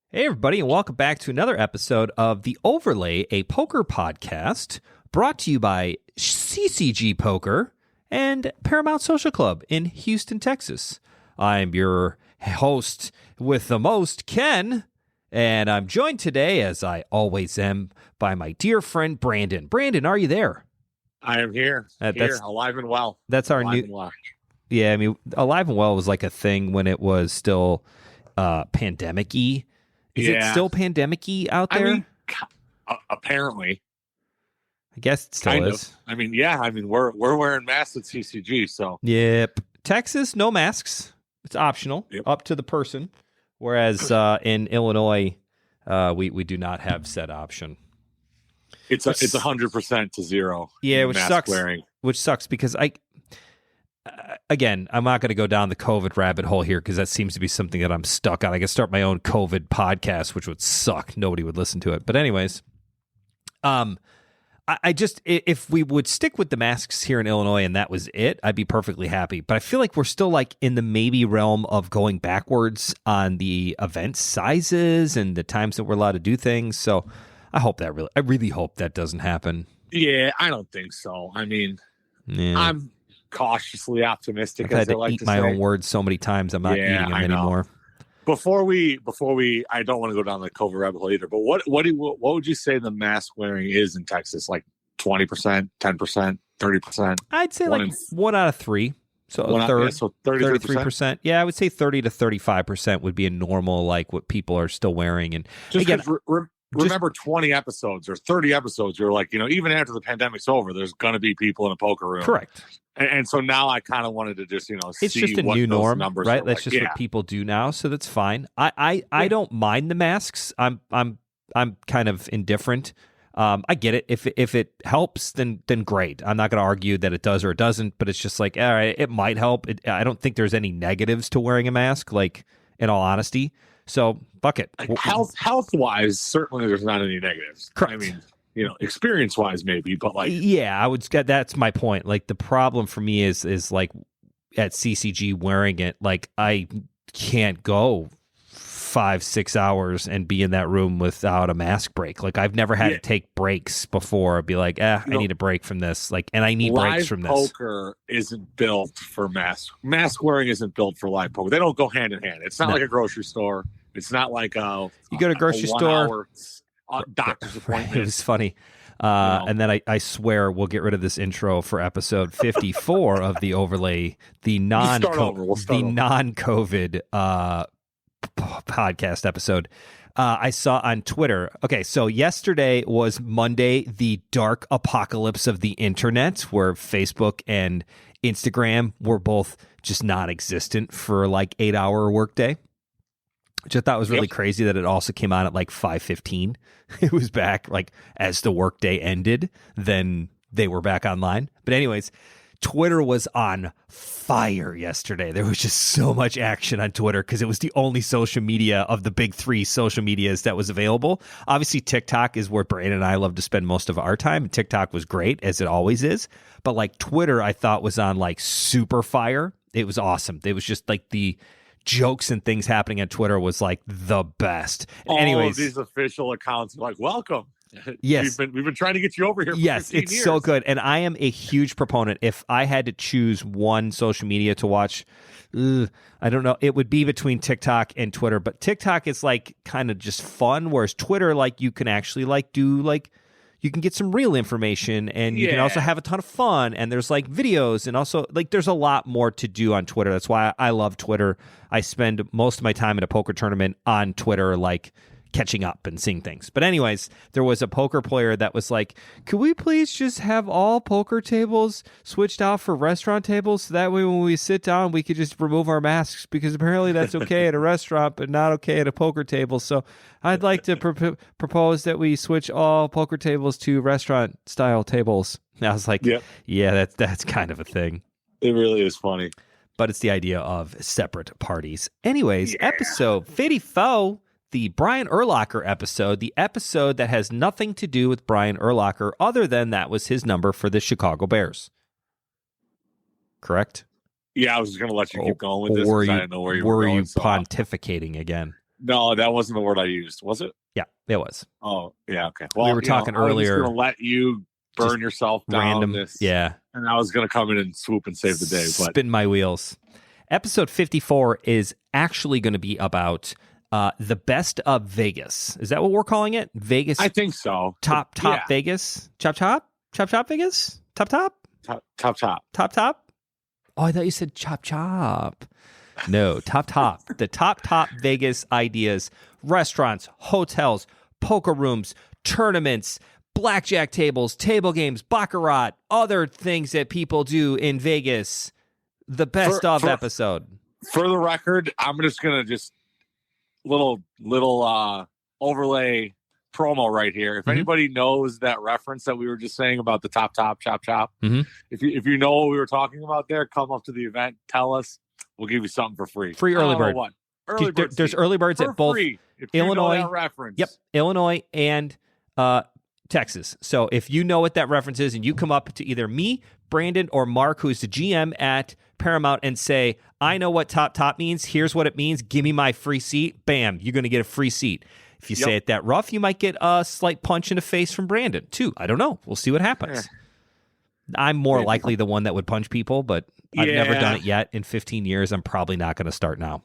Hey, everybody, and welcome back to another episode of The Overlay, a poker podcast brought to you by CCG Poker and Paramount Social Club in Houston, Texas. I'm your host with the most, Ken, and I'm joined today, as I always am, by my dear friend Brandon. Brandon, are you there? I am here, alive and well. That's our new. Yeah, I mean, alive and well was like a thing when it was still pandemic-y. Is it still pandemic-y out there? I mean, apparently. I guess it still is. I mean, we're wearing masks at CCG, so. Yep. Texas, no masks. It's optional, up to the person. Whereas in Illinois, we do not have said option. It's 100% to zero. Yeah, which sucks. Wearing. Which sucks because again, I'm not going to go down the COVID rabbit hole here because that seems to be something that I'm stuck on. I could start my own COVID podcast, which would suck. Nobody would listen to it. But anyways, I just, if we would stick with the masks here in Illinois and that was it, I'd be perfectly happy. But I feel like we're still like in the maybe realm of going backwards on the event sizes and the times that we're allowed to do things. So I really hope that doesn't happen. Yeah, I don't think so. I mean, I'm cautiously optimistic. I've had to eat my own words so many times. I'm not eating them anymore. Before we, I don't want to go down the COVID rabbit hole either. But what would you say the mask wearing is in Texas? Like 20%, 10%, 30%? I'd say like 1 out of 3. So a third, so 33%. Yeah, I would say 30 to 35% would be a normal, like what people are still wearing. And just again, remember 20 episodes or 30 episodes, you're like, even after the pandemic's over, there's going to be people in a poker room. Correct. And so now I kind of wanted to just, it's see just a what new those norm, numbers right? are That's like. just what people do now. So that's fine. I don't mind the masks. I'm kind of indifferent. I get it. If it helps, then great. I'm not going to argue that it does or it doesn't, but it's just like, all right, it might help. I don't think there's any negatives to wearing a mask, like in all honesty. So fuck it. Health wise, certainly there's not any negatives. Correct. I mean, experience wise maybe, but like, yeah, that's my point. Like the problem for me is like at CCG wearing it, like I can't go 5-6 hours and be in that room without a mask break. Like I've never had to take breaks before. Be like, I need a break from this. Like, and I need breaks from this. Poker isn't built for mask wearing isn't built for live poker. They don't go hand in hand. It's not like a grocery store. It's not like you go to a grocery store. Doctor's appointment. It was funny. And then I swear we'll get rid of this intro for episode 54 of the overlay, the non-COVID podcast episode. I saw on Twitter. Okay, so yesterday was Monday, the dark apocalypse of the internet, where Facebook and Instagram were both just non-existent for like 8-hour workday. Which I thought was really crazy that it also came on at like 5:15. It was back like as the workday ended, then they were back online. But anyways, Twitter was on fire yesterday. There was just so much action on Twitter because it was the only social media of the big 3 social medias that was available. Obviously, TikTok is where Brandon and I love to spend most of our time. And TikTok was great, as it always is. But like Twitter, I thought was on like super fire. It was awesome. It was just like the jokes and things happening on Twitter was like the best. Anyways, these official accounts are like, welcome. Yes, we've been trying to get you over here. For yes, 15 it's years. so good, and I am a huge proponent. If I had to choose one social media to watch, I don't know, it would be between TikTok and Twitter. But TikTok is like kind of just fun, whereas Twitter, like you can actually like do like. You can get some real information and you can also have a ton of fun and there's like videos and also like there's a lot more to do on Twitter. That's why I love Twitter. I spend most of my time in a poker tournament on Twitter, like catching up and seeing things. But anyways, there was a poker player that was like, could we please just have all poker tables switched out for restaurant tables so that way when we sit down we could just remove our masks because apparently that's okay at a restaurant but not okay at a poker table. So I'd like to propose that we switch all poker tables to restaurant style tables. And I was like, yeah, that's kind of a thing. It really is funny. But it's the idea of separate parties. Anyways, episode 54, the Brian Urlacher episode, the episode that has nothing to do with Brian Urlacher other than that was his number for the Chicago Bears. Correct? Yeah, I was just going to let you keep going with this. Or I didn't know where you were going. You pontificating again? No, that wasn't the word I used. Was it? Yeah, it was. Oh, yeah. Okay. Well, We were talking I was earlier. just going to let you burn Just yourself down. Random. This, Yeah. and I was going to come in and swoop and save the day. But Spin my wheels. Episode 54 is actually going to be about the best of Vegas. Is that what we're calling it? Vegas. I think so. Top Yeah. Vegas. Chop Vegas. Top. Top. Oh, I thought you said chop. No, top. The top Vegas ideas: restaurants, hotels, poker rooms, tournaments, blackjack tables, table games, baccarat, other things that people do in Vegas. The best of episode. For the record, I'm just gonna little overlay promo right here. If anybody knows that reference that we were just saying about the top chop, Mhm. if you know what we were talking about there, come up to the event, tell us. We'll give you something for free. Free early bird. What? Early bird There's seat. early birds For at both free, if you Illinois. know that reference. Yep, Illinois and Texas. So if you know what that reference is and you come up to either me, Brandon, or Mark, who's the GM at Paramount, and say, I know what top means. Here's what it means. Give me my free seat. Bam, you're going to get a free seat. If you say it that rough, you might get a slight punch in the face from Brandon, too. I don't know. We'll see what happens. I'm more likely the one that would punch people, but I've never done it yet. In 15 years, I'm probably not going to start now.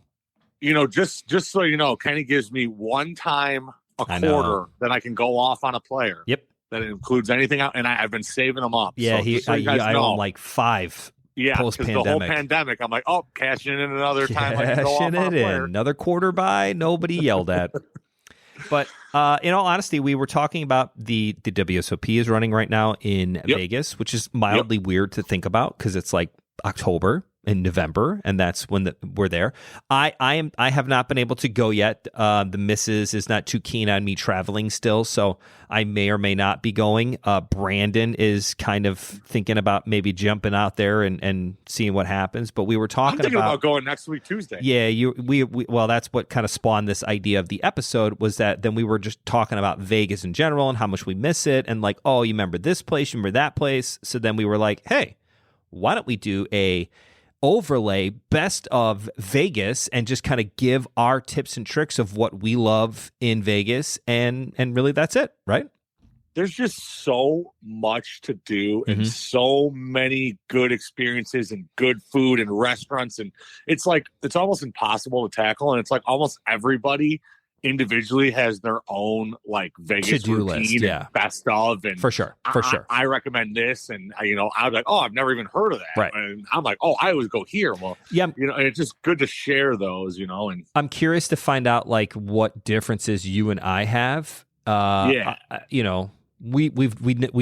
You know, just so you know, Kenny gives me one time a quarter that I can go off on a player. Yep. That includes anything out, and I've been saving them up. Yeah, so I own like 5 because the post-pandemic. whole pandemic, I'm like, cashing in another time I can go off on a Cashing it in. player. Another quarter by, nobody yelled at. But in all honesty, we were talking about the WSOP is running right now in Vegas, which is mildly weird to think about because it's like October and November, and that's when we're there. I have not been able to go yet. The missus is not too keen on me traveling still, so I may or may not be going. Brandon is kind of thinking about maybe jumping out there and seeing what happens. But we were talking I'm thinking about going next week Tuesday. Yeah, well, that's what kind of spawned this idea of the episode, was that then we were just talking about Vegas in general and how much we miss it, and like, oh, you remember this place, you remember that place. So then we were like, hey, why don't we do a overlay best of Vegas and just kind of give our tips and tricks of what we love in Vegas, and really that's it, right? There's just so much to do and so many good experiences and good food and restaurants, and it's almost impossible to tackle, and it's like almost everybody individually has their own like Vegas to-do routine list, and best of, and for sure. I recommend this, and I'm like, I've never even heard of that, right? And I'm like, I always go here. Well, yeah, and it's just good to share those, and I'm curious to find out like what differences you and I have. We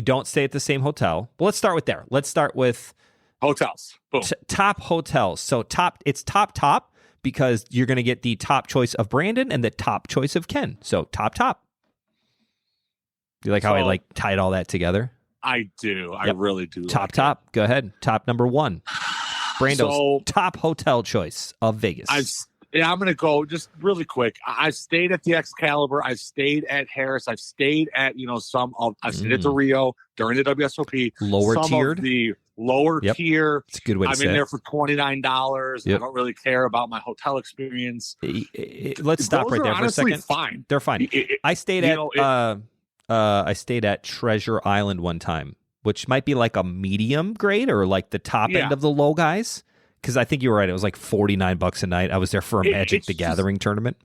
don't stay at the same hotel. Well, let's start with there. Let's start with hotels. Boom. Top hotels. So it's top. Because you're going to get the top choice of Brandon and the top choice of Ken. So top. You like how I like tied all that together? I do. I really do. Top. Go ahead. Top number 1. Brando's top hotel choice of Vegas. I'm going to go just really quick. I've stayed at the Excalibur. I've stayed at Harris. I've stayed at, I've stayed at the Rio during the WSOP. Lower tiered? Of the lower tier. It's a good way to say it. I'm in there for $29. Yep. I don't really care about my hotel experience. Let's stop right there for a second. Fine. They're fine. I stayed at Treasure Island one time, which might be like a medium grade or like the top end of the low guys. Because I think you were right. It was like $49 a night. I was there for a Magic the Gathering tournament.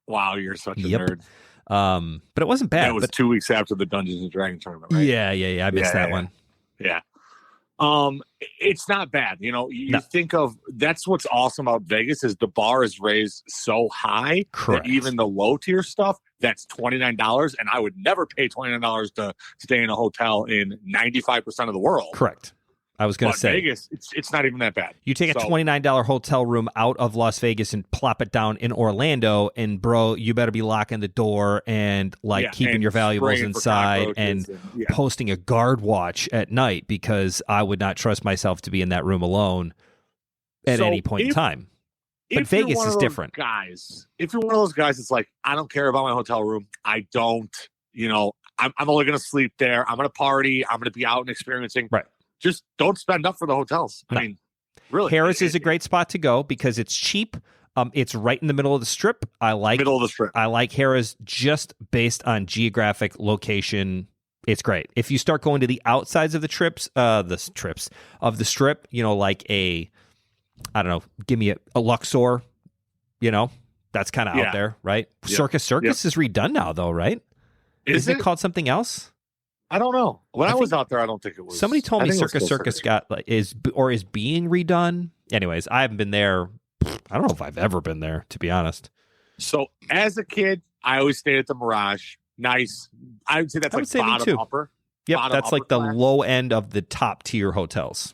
Wow, you're such a nerd. But it wasn't bad. That was 2 weeks after the Dungeons and Dragons tournament, right? Yeah. I missed that one. Yeah. It's not bad. You think of, that's what's awesome about Vegas is the bar is raised so high. Correct. That even the low tier stuff, that's $29. And I would never pay $29 to stay in a hotel in 95% of the world. Correct. I was going to say Vegas, it's not even that bad. You take a $29 hotel room out of Las Vegas and plop it down in Orlando, and bro, you better be locking the door and keeping your valuables inside and posting a guard watch at night, because I would not trust myself to be in that room alone at any point in time. But Vegas is different. Guys, if you're one of those guys, it's like, I don't care about my hotel room. I don't, I'm only going to sleep there. I'm going to party. I'm going to be out and experiencing. Right. Just don't spend up for the hotels. I mean, really. Harris is a great spot to go because it's cheap. It's right in the middle of the Strip. Middle of the Strip. I like Harrah's just based on geographic location. It's great. If you start going to the outsides of the trips of the Strip, like I don't know, give me a Luxor, that's kind of out there, right? Yeah. Circus is redone now, though, right? Isn't it called something else? I don't know. When I was out there, I don't think it was. Somebody told me Circus got is being redone. Anyways, I haven't been there. I don't know if I've ever been there, to be honest. So as a kid, I always stayed at the Mirage. Nice. I would say that's like bottom upper. Yep, that's like the low end of the top tier hotels.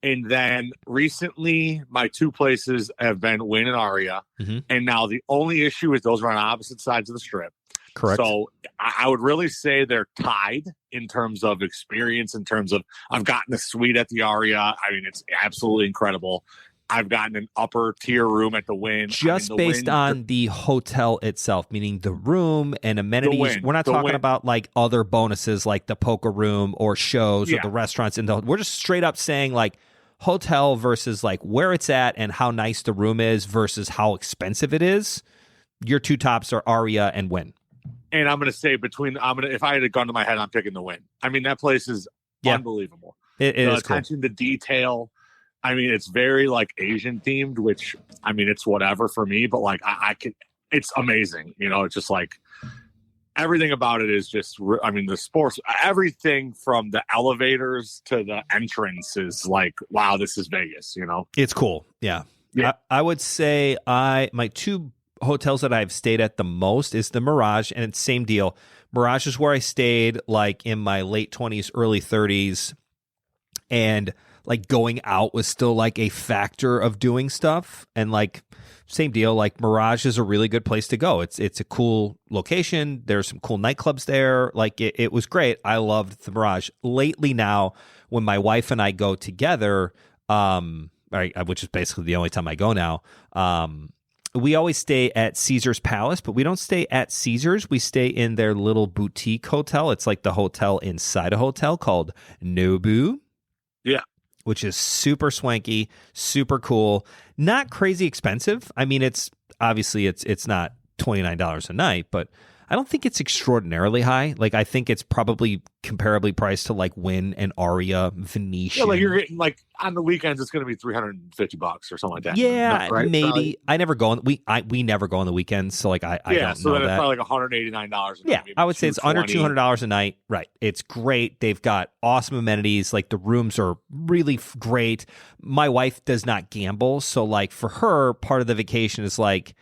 And then recently, my two places have been Wynn and Aria. Mm-hmm. And now the only issue is those are on opposite sides of the Strip. Correct. So I would really say they're tied in terms of experience, in terms of I've gotten a suite at the Aria. I mean, it's absolutely incredible. I've gotten an upper tier room at the Wynn. Just based on the hotel itself, meaning the room and amenities. We're not talking about like other bonuses like the poker room or shows or the restaurants. We're just straight up saying like hotel versus like where it's at and how nice the room is versus how expensive it is. Your two tops are Aria and Wynn. And I'm going to say if I had a gun to my head, I'm picking the Wynn. I mean, that place is unbelievable. It is attention to detail. I mean, it's very like Asian themed, which I mean, it's whatever for me, but like it's amazing. It's just like everything about it is just, I mean, the sports, everything from the elevators to the entrance is like, wow, this is Vegas, It's cool. Yeah. I would say my two hotels that I've stayed at the most is the Mirage, and it's same deal. Mirage is where I stayed like in my late 20s, early 30s, and like going out was still like a factor of doing stuff. And like same deal, like Mirage is a really good place to go. It's a cool location. There's some cool nightclubs there. Like it was great. I loved the Mirage. Lately now, when my wife and I go together, which is basically the only time I go now, we always stay at Caesar's Palace, but we don't stay at Caesar's. We stay in their little boutique hotel. It's like the hotel inside a hotel called Nobu. Yeah. Which is super swanky, super cool, not crazy expensive. I mean, it's obviously it's not $29 a night, but I don't think it's extraordinarily high. Like, I think it's probably comparably priced to like Wynn and Aria, Venetian. Yeah, like you're getting like on the weekends, it's going to be $350 or something like that. Yeah, right? maybe. Probably. I never go on. We never go on the weekends, so like I don't know so then that. It's probably like $189. Yeah, I would say it's under $200 a night. Right, it's great. They've got awesome amenities. Like the rooms are really great. My wife does not gamble, so like for her, part of the vacation is like.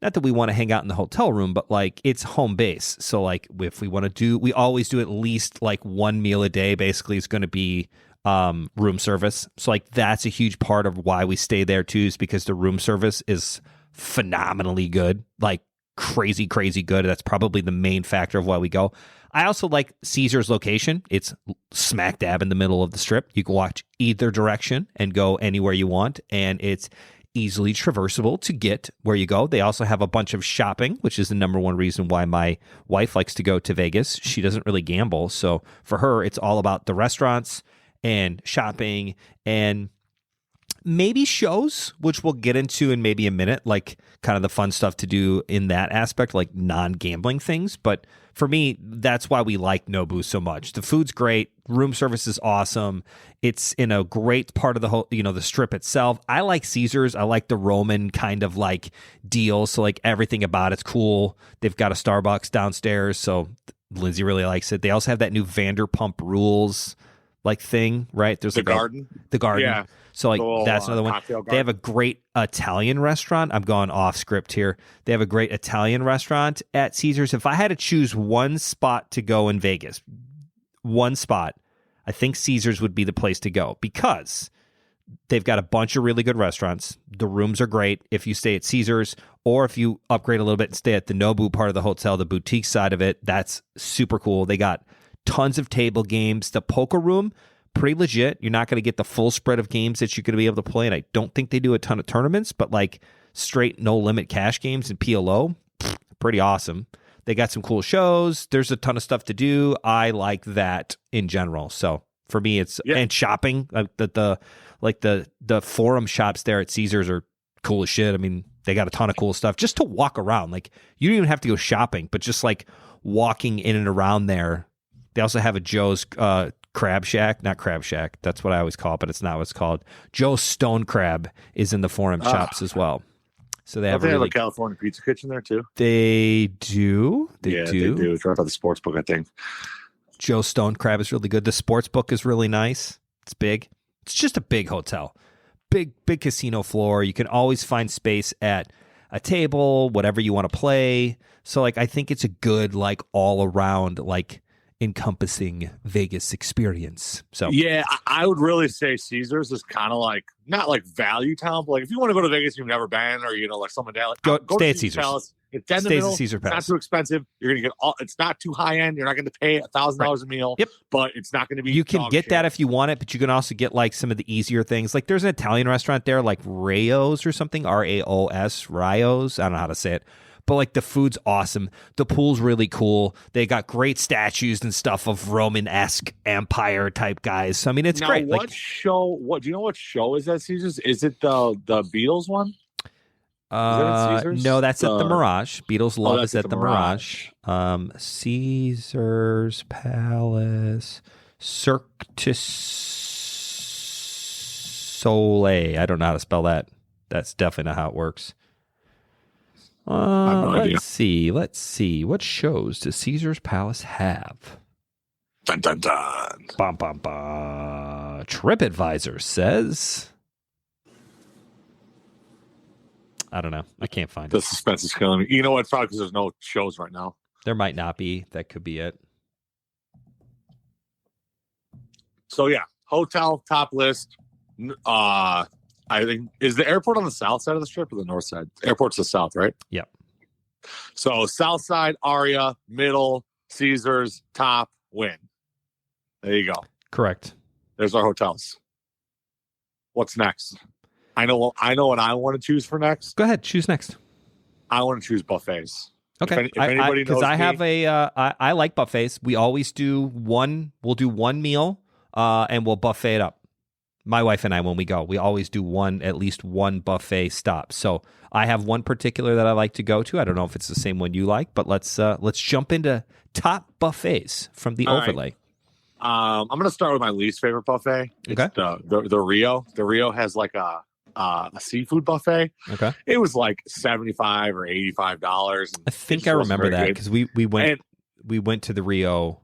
Not that we want to hang out in the hotel room, but like it's home base. So like if we want to we always do at least like one meal a day. Basically, it's going to be room service. So like that's a huge part of why we stay there too, is because the room service is phenomenally good, like crazy, crazy good. That's probably the main factor of why we go. I also like Caesar's location. It's smack dab in the middle of the Strip. You can watch either direction and go anywhere you want, and it's easily traversable to get where you go. They also have a bunch of shopping, which is the number one reason why my wife likes to go to Vegas. She doesn't really gamble. So for her, it's all about the restaurants and shopping and maybe shows, which we'll get into in maybe a minute, like kind of the fun stuff to do in that aspect, like non-gambling things. But for me, that's why we like Nobu so much. The food's great. Room service is awesome. It's in a great part of the whole, the Strip itself. I like Caesars. I like the Roman kind of like deal. So like everything about it's cool. They've got a Starbucks downstairs. So Lindsay really likes it. They also have that new Vanderpump Rules like thing, right? There's the garden. The garden. Yeah. So like that's another one. They have a great Italian restaurant. I'm going off script here. They have a great Italian restaurant at Caesars. If I had to choose one spot to go in Vegas, one spot, I think Caesars would be the place to go because they've got a bunch of really good restaurants. The rooms are great if you stay at Caesars, or if you upgrade a little bit and stay at the Nobu part of the hotel, the boutique side of it. That's super cool. They got tons of table games. The poker room, pretty legit. You're not going to get the full spread of games that you're going to be able to play, and I don't think they do a ton of tournaments, but like straight no-limit cash games and PLO, pretty awesome. They got some cool shows. There's a ton of stuff to do. I like that in general. So for me, it's and shopping. The forum shops there at Caesars are cool as shit. I mean, They got a ton of cool stuff just to walk around. Like, you don't even have to go shopping, but just like walking in and around there. They also have a Joe's Crab Shack, not Crab Shack. That's what I always call it, but it's not what it's called. Joe's Stone Crab is in the Forum Shops as well. So they have a California Pizza Kitchen there too. They do. They do. It's right by the sports book, I think. Joe's Stone Crab is really good. The sports book is really nice. It's big. It's just a big hotel. Big casino floor. You can always find space at a table, whatever you want to play. So like, I think it's a good, like, all around, like, encompassing Vegas experience. So yeah, I would really say Caesars is kind of like, not like value town, but like if you want to go to Vegas, you've never been, or like someone down, go stay at Caesars Palace. It's dead in the middle. Caesar Palace. It's not too expensive. You're gonna get all. It's not too high end. You're not going to pay $1,000 a meal. Yep. But it's not going to be. You can get that if you want it, but you can also get like some of the easier things. Like there's an Italian restaurant there, like Rao's or something. Raos. Rao's. I don't know how to say it. But like the food's awesome. The pool's really cool. They got great statues and stuff of Roman-esque empire type guys. So I mean, it's great. What show? What do you know? What show is at Caesars? Is it the Beatles one? No, that's at the Mirage. Beatles Love is at the Mirage. Caesars Palace, Cirque du Soleil. I don't know how to spell that. That's definitely not how it works. Let's see. What shows does Caesars Palace have? Dun dun dun. Bum bum bum. TripAdvisor says. I don't know. I can't find it. The suspense is killing me. You know what? It's probably because there's no shows right now. There might not be. That could be it. So yeah, hotel top list. I think, is the airport on the south side of the strip or the north side? The airport's the south, right? Yep. So south side, Aria, middle, Caesars, top, Wynn. There you go. Correct. There's our hotels. What's next? I know what I want to choose for next. Go ahead, choose next. I want to choose buffets. Okay. If anybody knows, because I have I like buffets. We always do one. We'll do one meal, and we'll buffet it up. My wife and I, when we go, we always do at least one buffet stop. So I have one particular that I like to go to. I don't know if it's the same one you like, but let's jump into top buffets from the overlay. Right. I'm going to start with my least favorite buffet. It's okay. The Rio. The Rio has like a seafood buffet. Okay. It was like $75 or $85. I think I remember that because we went to the Rio.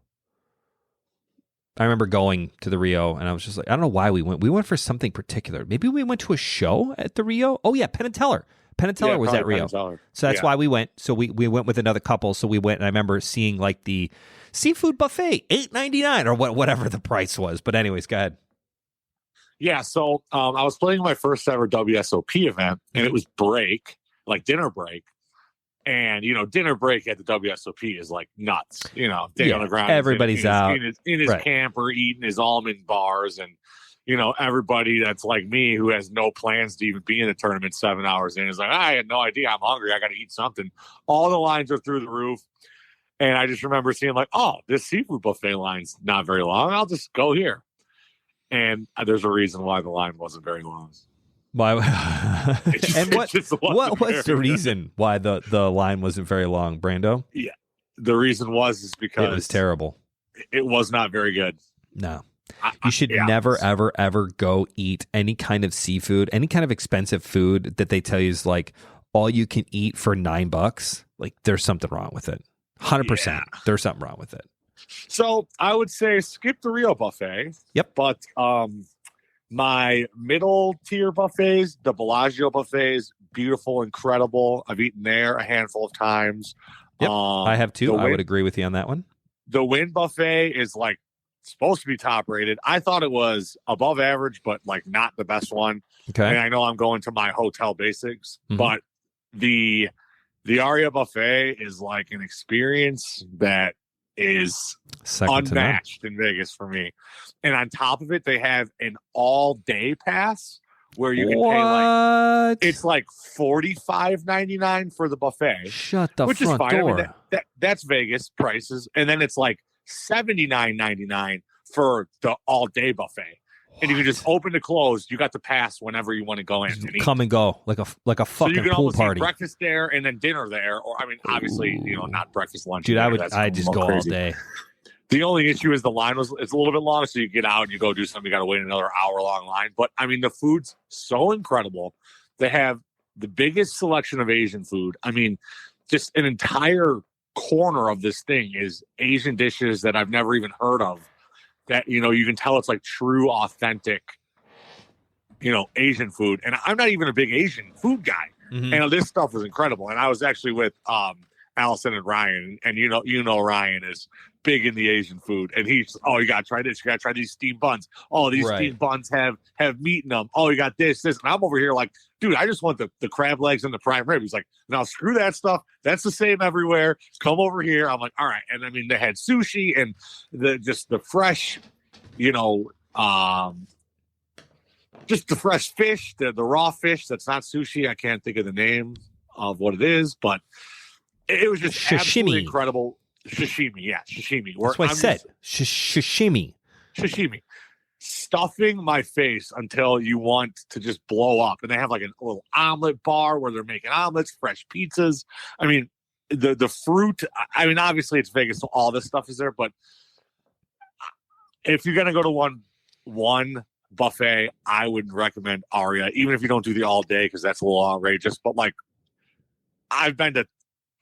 I remember going to the Rio, and I was just like, I don't know why we went. We went for something particular. Maybe we went to a show at the Rio. Oh, yeah, Penn and Teller. Penn and Teller was at Rio. So that's why we went. So we went with another couple. So we went, and I remember seeing like the seafood buffet, $8.99 or whatever the price was. But anyways, go ahead. Yeah, so I was playing my first ever WSOP event, and it was break, like dinner break. And, dinner break at the WSOP is like nuts, day on the ground. Everybody's out. In his camper, eating his almond bars. And, everybody that's like me who has no plans to even be in a tournament 7 hours in is like, I had no idea. I'm hungry. I got to eat something. All the lines are through the roof. And I just remember seeing like, oh, this seafood buffet line's not very long. I'll just go here. And there's a reason why the line wasn't very long. Why? And what was the reason why the line wasn't very long, Brando? Yeah, the reason is because it was terrible. It was not very good. No, you should never, ever, ever go eat any kind of seafood, any kind of expensive food that they tell you is like all you can eat for $9. Like there's something wrong with it. 100%. There's something wrong with it. So I would say skip the Rio buffet. Yep. But my middle tier buffets, the Bellagio buffets, beautiful, incredible. I've eaten there a handful of times. Yep, I have too. I would agree with you on that one. The Wynn buffet is like supposed to be top rated. I thought it was above average, but like not the best one. Okay. And I know I'm going to my hotel basics, but the Aria buffet is like an experience that is unmatched in Vegas for me. And on top of it, they have an all-day pass where you can pay it's like $45.99 for the buffet. Shut the which front is fine. door. I mean, that's Vegas prices. And then it's like $79.99 for the all-day buffet. and you can just open to close. You got the pass whenever you want to go in. And come and go like a so fucking you can pool almost party. eat breakfast there and then dinner there, or I mean, obviously, not breakfast, lunch. Dude, dinner. I just go crazy. all day. The only issue is the line it's a little bit long, so you get out and you go do something. You got to wait another hour-long line. But I mean, the food's so incredible. They have the biggest selection of Asian food. I mean, just an entire corner of this thing is Asian dishes that I've never even heard of. That you can tell it's like true, authentic, Asian food. And I'm not even a big Asian food guy. Mm-hmm. And this stuff was incredible. And I was actually with Allison and Ryan, and Ryan is big in the Asian food, and he's you gotta try this, you gotta try these steamed buns. Oh, these steamed buns have meat in them. Oh, you got this, and I'm over here like, dude, I just want the crab legs and the prime rib. He's like, no, screw that stuff. That's the same everywhere. Come over here. I'm like, all right. And I mean, they had sushi and the fresh, just the fresh fish, the raw fish. That's not sushi. I can't think of the name of what it is, but it was just absolutely incredible. Sashimi, yeah, sashimi. That's what I said. Sashimi. Sashimi. Stuffing my face until you want to just blow up. And they have like a little omelet bar where they're making omelets, fresh pizzas. I mean, the fruit. I mean, obviously it's Vegas, so all this stuff is there. But if you're gonna go to one buffet, I would recommend Aria, even if you don't do the all day because that's a little outrageous. But like, I've been to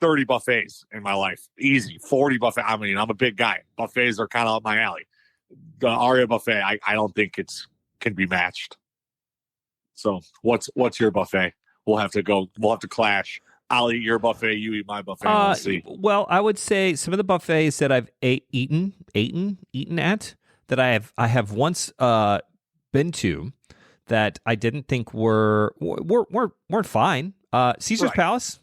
30 buffets in my life. Easy. 40 buffet. I mean, I'm a big guy. Buffets are kind of up my alley. The Aria buffet, I don't think can be matched. So what's your buffet? We'll have to clash. I'll eat your buffet, you eat my buffet. We'll see. Well, I would say some of the buffets that I've eaten at that I have once been to that I didn't think weren't fine. Caesar's Palace,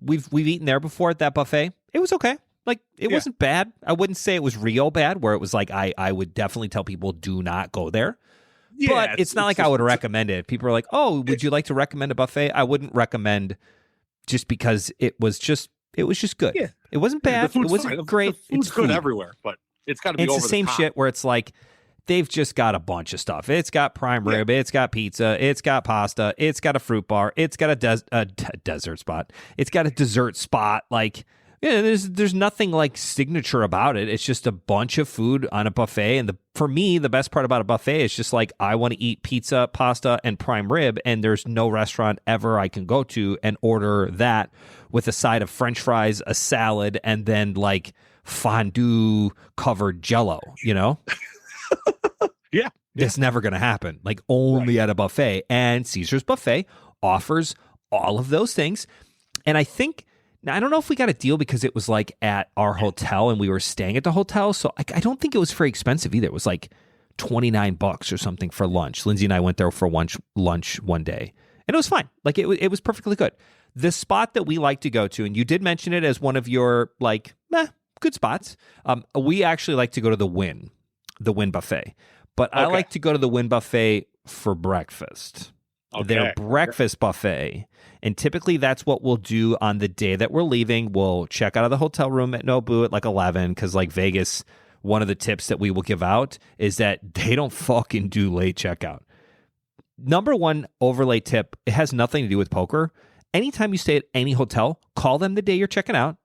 we've eaten there before at that buffet. It was okay. Like, it wasn't bad. I wouldn't say it was real bad, where it was like I would definitely tell people do not go there. Yeah, but it's not like I would recommend it. People are like, oh, would you like to recommend a buffet? I wouldn't recommend just because it was just good. Yeah. It wasn't bad. It wasn't great. It's good everywhere, but it's got to be over the top. It's the same shit where it's like, they've just got a bunch of stuff. It's got prime rib. It's got pizza. It's got pasta. It's got a fruit bar. It's got a desert spot. It's got a dessert spot. Like, there's nothing like signature about it. It's just a bunch of food on a buffet. And for me, the best part about a buffet is just like, I want to eat pizza, pasta, and prime rib. And there's no restaurant ever I can go to and order that with a side of French fries, a salad, and then like fondue covered Jell-O, Yeah. It's never going to happen. Like, only at a buffet. And Caesar's Buffet offers all of those things. And I think, now I don't know if we got a deal because it was like at our hotel and we were staying at the hotel. So I don't think it was very expensive either. It was like $29 or something for lunch. Lindsay and I went there for lunch one day. And it was fine. Like, it was perfectly good. The spot that we like to go to, and you did mention it as one of your like, good spots. We actually like to go to the Wynn Buffet. But I like to go to the Wynn Buffet for breakfast. Okay. Their breakfast buffet. And typically that's what we'll do on the day that we're leaving. We'll check out of the hotel room at Nobu at like 11 because like Vegas, one of the tips that we will give out is that they don't fucking do late checkout. Number one overlay tip, it has nothing to do with poker. Anytime you stay at any hotel, call them the day you're checking out.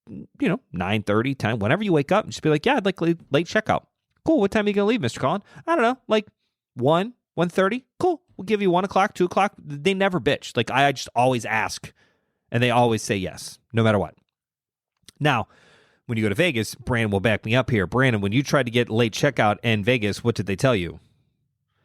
9:30, 10, whenever you wake up, just be like, yeah, I'd like late checkout. Cool. What time are you going to leave, Mr. Collin? I don't know, like 1:30. Cool. We'll give you 1 o'clock, 2 o'clock. They never bitch. Like, I just always ask, and they always say yes, no matter what. Now, when you go to Vegas, Brandon will back me up here. Brandon, when you tried to get late checkout in Vegas, what did they tell you?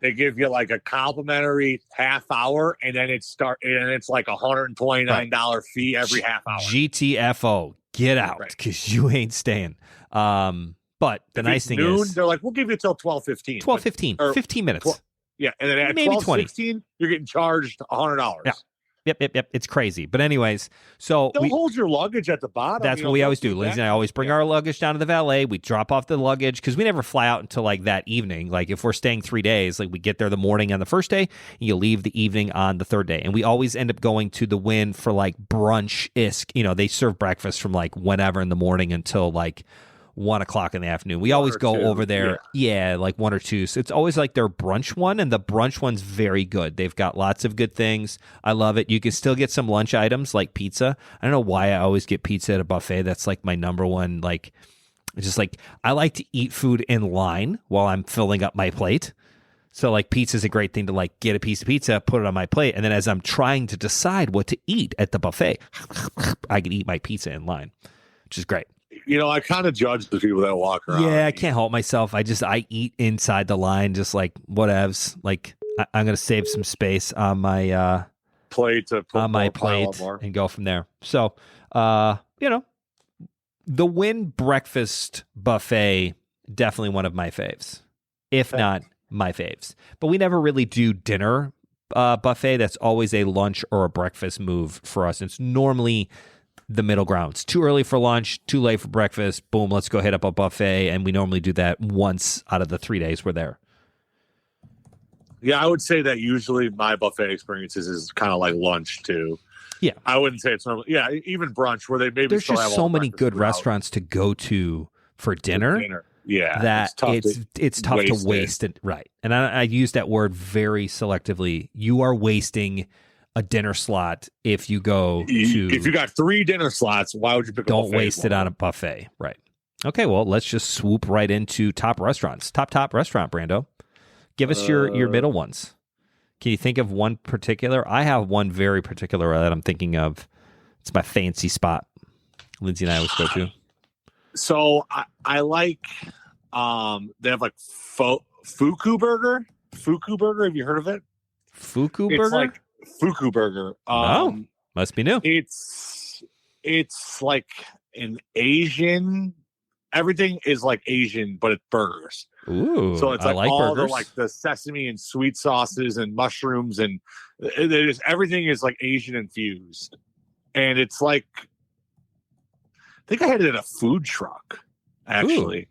They give you like a complimentary half hour, and then it's like $129 fee every half hour. GTFO, get out because you ain't staying. But the nice thing is, they're like, we'll give you till 12:15. 12:15, 15 minutes. And then at maybe 12:16, you're getting charged $100. Yeah. Yep. It's crazy. But anyways, so they'll hold your luggage at the bottom. That's what we always do. Lindsay and I always bring our luggage down to the valet. We drop off the luggage because we never fly out until like that evening. Like if we're staying 3 days, like we get there the morning on the first day, and you leave the evening on the third day. And we always end up going to the Wynn for like brunch-isk. They serve breakfast from like whenever in the morning until like 1 o'clock in the afternoon. We always go over there. Yeah, like 1 or 2. So it's always like their brunch one, and the brunch one's very good. They've got lots of good things. I love it. You can still get some lunch items like pizza. I don't know why I always get pizza at a buffet. That's like my number one. Like, it's just like I like to eat food in line while I'm filling up my plate. So like pizza is a great thing to like get a piece of pizza, put it on my plate, and then as I'm trying to decide what to eat at the buffet, I can eat my pizza in line, which is great. You know, I kind of judge the people that walk around. Yeah, I can't help myself. I eat inside the line, just like whatevs. Like I'm gonna save some space on my plate to put on my plate and go from there. So you know, the Wynn breakfast buffet, definitely one of my faves, if not my faves. But we never really do dinner buffet. That's always a lunch or a breakfast move for us. It's normally the middle ground. It's too early for lunch, too late for breakfast. Boom, let's go hit up a buffet. And we normally do that once out of the 3 days we're there. Yeah, I would say that usually my buffet experiences is kind of like lunch too. Yeah. I wouldn't say it's normal. Yeah, even brunch where they maybe there's still just have so many good restaurants to go to for dinner. Yeah, that it's tough to waste it. Right. And I use that word very selectively. You are wasting a dinner slot if you go to. If you got 3 dinner slots, why would you pick a buffet? Don't waste it on a buffet. Right. Okay, well, let's just swoop right into top restaurants. Top restaurant, Brando. Give us your middle ones. Can you think of one particular? I have one very particular that I'm thinking of. It's my fancy spot. Lindsay and I always go to. So I like they have like Fuku Burger. Fuku Burger, have you heard of it? Fuku Burger? It's like Fuku Burger. Must be new. It's like an Asian. Everything is like Asian, but it's burgers. Ooh, so it's like all burgers. the sesame and sweet sauces and mushrooms and everything is like Asian infused, and it's like. I think I had it in a food truck, actually,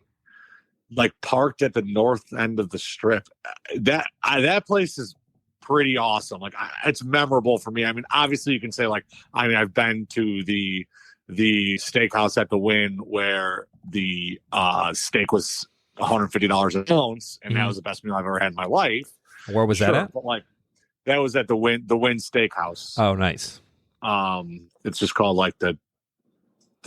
like parked at the north end of the strip. That place is pretty awesome. Like it's memorable for me. I mean, obviously you can say like, I mean, I've been to the steakhouse at the Wynn where the steak was $150 an ounce, and that was the best meal I've ever had in my life. Where was that at? But like that was at the Wynn Steakhouse. Oh, nice. It's just called like the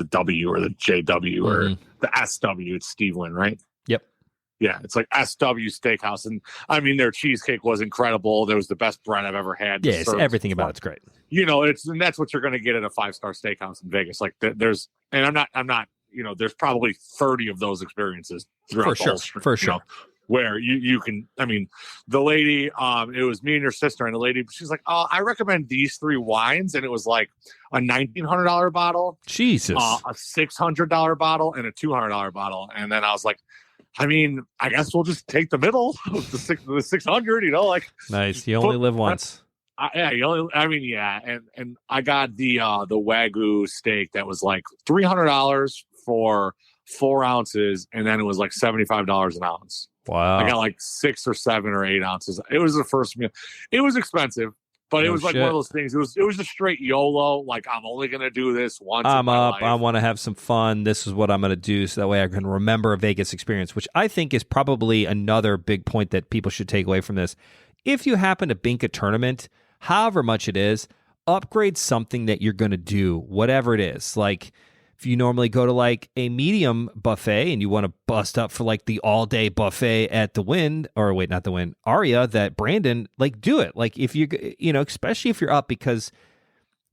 W or the JW or the SW. It's Steve Wynn, right? Yep. Yeah, it's like SW Steakhouse. And I mean, their cheesecake was incredible. There was the best bread I've ever had. Yeah, everything about it's great. You know, and that's what you're going to get at a 5-star steakhouse in Vegas. Like there's, and I'm not, you know, there's probably 30 of those experiences throughout the whole street, for sure. You know, where you can, I mean, the lady, it was me and your sister, and the lady, she's like, oh, I recommend these 3 wines. And it was like a $1,900 bottle, Jesus, a $600 bottle, and a $200 bottle. And then I was like, I mean, I guess we'll just take the middle of the 600, you know, like nice. You only live once. And I got the Wagyu steak that was like $300 for 4 ounces, and then it was like $75 an ounce. Wow. I got like 6 or 7 or 8 ounces. It was the first meal. It was expensive, but it was like one of those things. It was just straight YOLO. Like, I'm only going to do this once. I'm up. Life. I want to have some fun. This is what I'm going to do. So that way I can remember a Vegas experience, which I think is probably another big point that people should take away from this. If you happen to bink a tournament, however much it is, upgrade something that you're going to do, whatever it is. Like, if you normally go to like a medium buffet and you want to bust up for like the all day buffet at the Wynn, or wait, not the Wynn, Aria, that Brandon, like do it. Like if you know, especially if you're up, because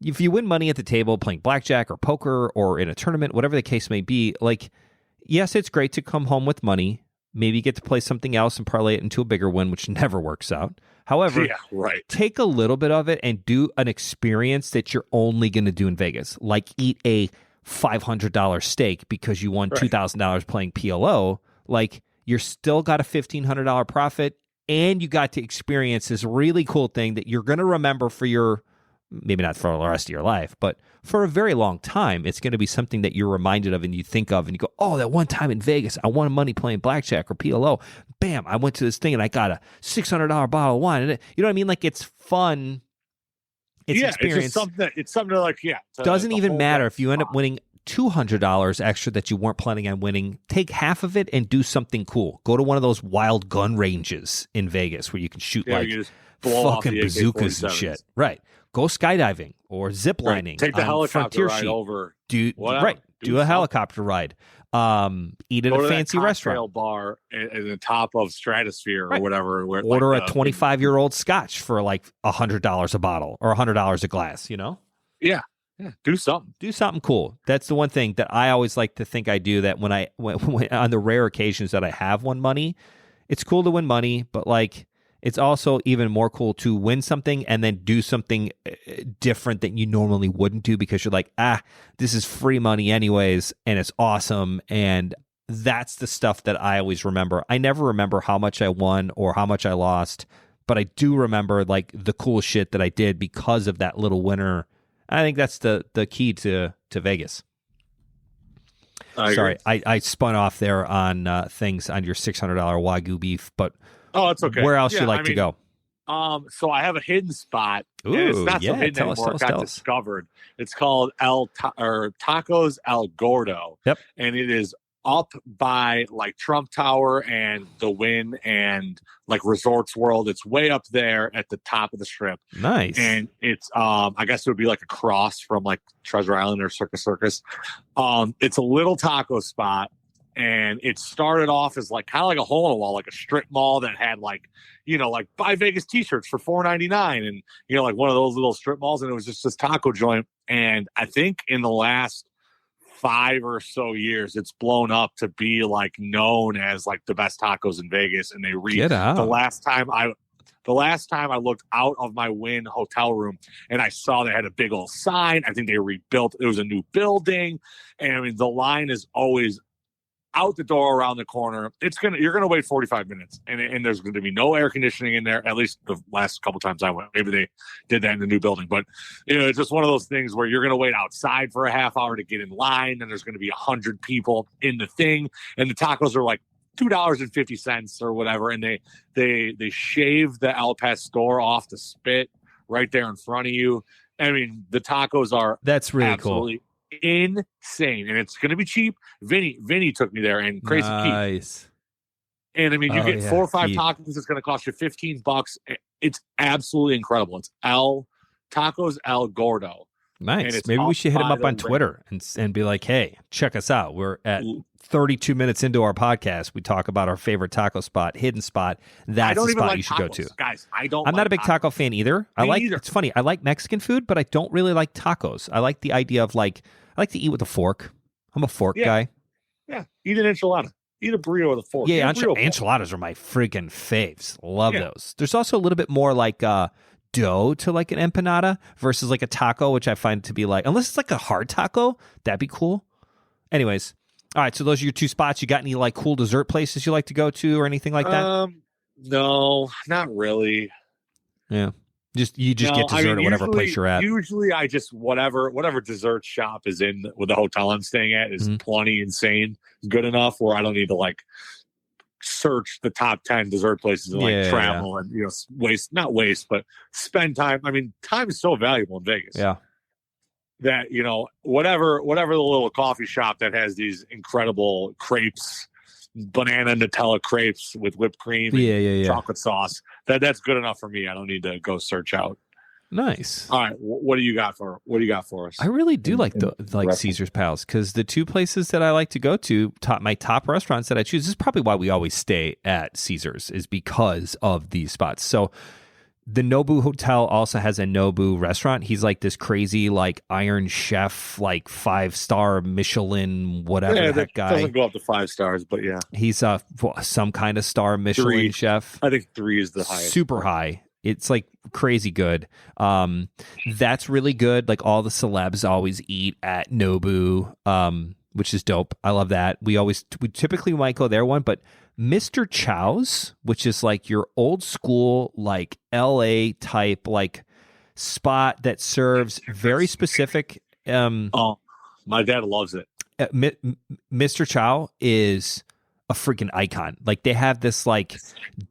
if you win money at the table playing blackjack or poker or in a tournament, whatever the case may be, like, yes, it's great to come home with money, maybe get to play something else and parlay it into a bigger win, which never works out. However, take a little bit of it and do an experience that you're only going to do in Vegas, like eat a $500 steak because you won $2,000 playing PLO. Like, you're still got a $1,500 profit, and you got to experience this really cool thing that you're going to remember for your, maybe not for the rest of your life, but for a very long time. It's going to be something that you're reminded of and you think of and you go, oh, that one time in Vegas, I won money playing blackjack or PLO. Bam, I went to this thing and I got a $600 bottle of wine. And you know what I mean? Like, it's fun. It's just something. It's something to like, doesn't even matter if you end up winning $200 extra that you weren't planning on winning, take half of it and do something cool. Go to one of those wild gun ranges in Vegas where you can shoot fucking bazookas and shit. Right. Go skydiving or zip lining. Take the helicopter ride over. Do a helicopter ride. Eat at a fancy restaurant. Bar at the top of Stratosphere or whatever. Order a 25-year-old scotch for like $100 a bottle or $100 a glass, you know? Yeah. Do something. Do something cool. That's the one thing that I always like to think I do, that when on the rare occasions that I have won money, it's cool to win money, but like it's also even more cool to win something and then do something different that you normally wouldn't do because you're like, this is free money anyways, and it's awesome. And that's the stuff that I always remember. I never remember how much I won or how much I lost, but I do remember like the cool shit that I did because of that little winner. I think that's the key to Vegas. Sorry, I spun off there on things on your $600 Wagyu beef, but it's okay. Where else you like to go? So I have a hidden spot. Ooh, and it's not so hidden anymore. It got discovered. It's called Tacos El Gordo. Yep, and it is up by like Trump Tower and the Wynn and like Resorts World. It's way up there at the top of the strip. Nice. And it's I guess it would be like a cross from like Treasure Island or Circus Circus. It's a little taco spot, and it started off as like kind of like a hole in the wall, like a strip mall that had like, you know, like buy Vegas t-shirts for $4.99 and, you know, like one of those little strip malls, and it was just this taco joint. And I think in the last 5 or so years, it's blown up to be like known as like the best tacos in Vegas. And they the last time I looked out of my Wynn hotel room and I saw they had a big old sign. I think they rebuilt. It was a new building, and I mean the line is always out the door around the corner. You're gonna wait 45 minutes, and there's going to be no air conditioning in there. At least the last couple times I went. Maybe they did that in the new building, but you know, it's just one of those things where you're going to wait outside for a half hour to get in line, and there's going to be 100 people in the thing, and the tacos are like $2.50 or whatever, and they shave the El Pastor off the spit right there in front of you. I mean, the tacos are cool. Insane, and it's going to be cheap. Vinny took me there, and Crazy Keith. And I mean, you get 4 or 5 tacos. It's going to cost you $15. It's absolutely incredible. It's Tacos El Gordo. Nice. Maybe we should hit him up on Twitter and be like, hey, check us out. We're at 32 minutes into our podcast. We talk about our favorite taco spot, hidden spot. That's the spot you should go to. Guys, I'm not a big taco fan either. It's funny. I like Mexican food, but I don't really like tacos. I like the idea of like, I like to eat with a fork. I'm a fork guy. Yeah. Eat an enchilada. Eat a burrito with a fork. Yeah, enchiladas are my freaking faves. Love those. There's also a little bit more like dough to like an empanada versus like a taco, which I find to be like, unless it's like a hard taco, that'd be cool. Anyways, all right, so those are your 2 spots. You got any like cool dessert places you like to go to or anything like that? No, not really. Yeah. You just get dessert at whatever place you're at. Usually I just whatever dessert shop is in with the hotel I'm staying at is plenty insane, good enough where I don't need to like search the top 10 dessert places and like travel and, you know, not waste, but spend time. I mean, time is so valuable in Vegas. Yeah. That, you know, whatever the little coffee shop that has these incredible crepes, banana Nutella crepes with whipped cream and chocolate sauce, that's good enough for me. I don't need to go search out. Nice. All right, what do you got for us? I really do like Caesar's Palace, because the 2 places that I like to go to, my top restaurants that I choose, this is probably why we always stay at Caesar's, is because of these spots. So the Nobu Hotel also has a Nobu restaurant. He's like this crazy like Iron Chef, like 5-star Michelin, whatever that guy. Doesn't go up to 5 stars, but yeah, he's some kind of star Michelin chef. I think 3 is the highest. Super high. It's like crazy good. That's really good. Like all the celebs always eat at Nobu, which is dope. I love that. We typically might go there one, but Mr. Chow's, which is like your old school, like LA type, like spot that serves very specific. My dad loves it. Mr. Chow is a freaking icon. Like they have this like